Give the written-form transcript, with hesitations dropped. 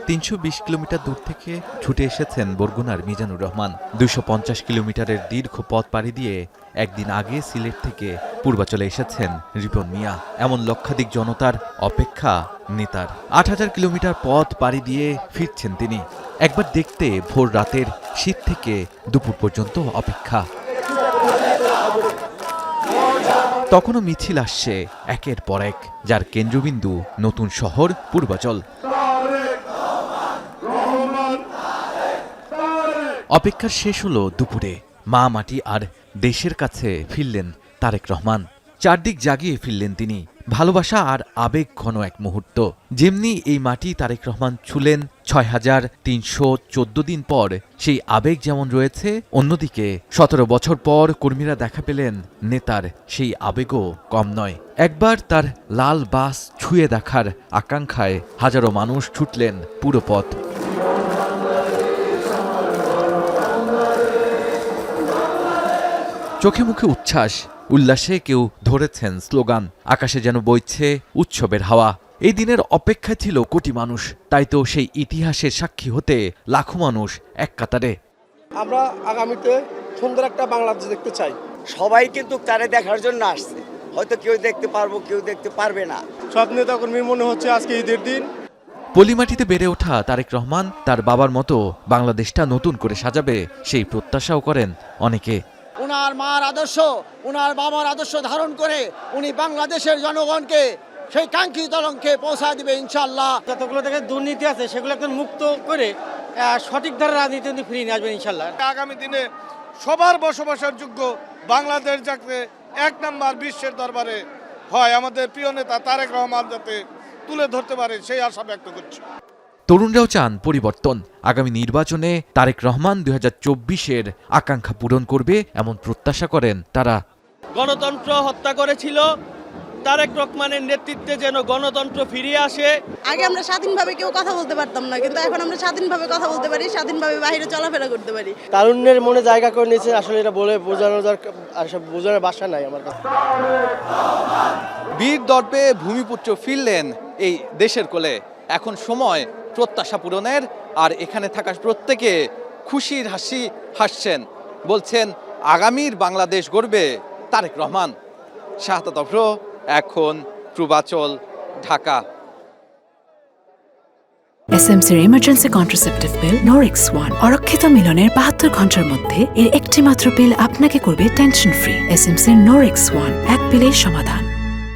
৩২০ kilometre দূর থেকে ছুটে এসেছেন বরগুনার মিজানুর রহমান। ২৫০ কিলোমিটারের দীর্ঘ পথ পাড়ি দিয়ে একদিন আগে সিলেট থেকে পূর্বাচলে এসেছেন রিপন মিয়া। এমন লক্ষাধিক জনতার অপেক্ষা নেতার। ৮০০০ কিলোমিটার পথ পাড়ি দিয়ে ফিরছেন তিনি। একবার দেখতে ভোর রাতের শীত থেকে দুপুর পর্যন্ত অপেক্ষা। তখনও মিছিল আসছে একের পর এক, যার কেন্দ্রবিন্দু নতুন শহর পূর্বাচল। অপেক্ষার শেষ হলো দুপুরে। মা মাটি আর দেশের কাছে ফিরলেন তারেক রহমান। চারদিক জাগিয়ে ফিরলেন তিনি। ভালোবাসা আর আবেগ ঘন এক মুহূর্ত। যেমনি এই মাটি তারেক রহমান ছুলেন ৬৩১৪ দিন পর, সেই আবেগ যেমন রয়েছে, অন্যদিকে ১৭ বছর পর কর্মীরা দেখা পেলেন নেতার সেই আবেগও কম নয়। একবার তার লাল বাস ছুঁয়ে দেখার আকাঙ্ক্ষায় হাজারো মানুষ ছুটলেন পুরো পথ। চোখে মুখে উচ্ছ্বাস, উল্লাসে কেউ ধরেছেন স্লোগান। আকাশে যেন বইছে উৎসবের হাওয়া। এই দিনের অপেক্ষায় ছিল কোটি মানুষ। তাই তো সেই ইতিহাসের সাক্ষী হতে লাখো মানুষ এক কাতারে। আমরা আগামীতে সুন্দর একটা বাংলাদেশ দেখতে চাই। সবাই কিন্তু তারে দেখার জন্য আসছে। হয়তো কেউ দেখতে পারবো, কেউ দেখতে পারবে না। সব নেতাকর্মীর মনে হচ্ছে আজকে ঈদের দিন। পলিমাটিতে বেড়ে ওঠা তারেক রহমান তার বাবার মতো বাংলাদেশটা নতুন করে সাজাবে, সেই প্রত্যাশাও করেন অনেকে। উনার মার আদর্শ, উনার বাবার আদর্শ ধারণ করে উনি বাংলাদেশের জনগণকে সেই কাঙ্ক্ষিত লক্ষ্যে পৌঁছায় দিবে ইনশাআল্লাহ। যতগুলো থেকে দুর্নীতি আছে সেগুলো একদম মুক্ত করে সঠিক ধারা রাজনীতি ফিরিয়ে নিয়ে আসবেন ইনশাআল্লাহ। আগামী দিনে সবার বসবাসের যোগ্য বাংলাদেশ যাতে এক নাম্বার বিশ্বের দরবারে হয়, আমাদের প্রিয় নেতা তারেক রহমান যাতে তুলে ধরতে পারে, সেই আশা ব্যক্ত করছি। তরুণরাও চান পরিবর্তন। আগামী নির্বাচনে তারেক রহমান ২০২৪-এর আকাঙ্ক্ষা পূরণ করবে এমন প্রত্যাশা করেন তারা। গণতন্ত্র হত্যা করেছিল, তারেক রহমানের নেতৃত্বে যেন গণতন্ত্র ফিরিয়ে আসে। আগে আমরা স্বাধীনভাবে কেউ কথা বলতে পারতাম না, কিন্তু এখন আমরা স্বাধীনভাবে কথা বলতে পারি, স্বাধীনভাবে বাইরে চলাফেরা করতে পারি। তারুণ্যের মনে জায়গা করে নিয়েছে, আসলে এটা বলে বোঝানোর দরকার আর সব বোঝানোর ভাষা নাই আমার কাছে। বীর দর্পে ভূমিপুত্র ফিরলেন এই দেশের কোলে। এখন সময় প্রত্যাশা পূরণের। আর এখানে থাকা প্রত্যেকে খুশির হাসি হাসছেন, বলছেন আগামীর বাংলাদেশ গড়বে তারেক রহমান। শাহাদাত অভ্র, এখন পূর্বাচল, ঢাকা। এসএমসির emergency contraceptive pill Norix one অরক্ষিত মিলনের ৭২ ঘন্টার মধ্যে এর একটি মাত্র পিল আপনাকে করবে টেনশন ফ্রি। এসএমসির নরিক্স ওয়ান, এক পিলের সমাধান।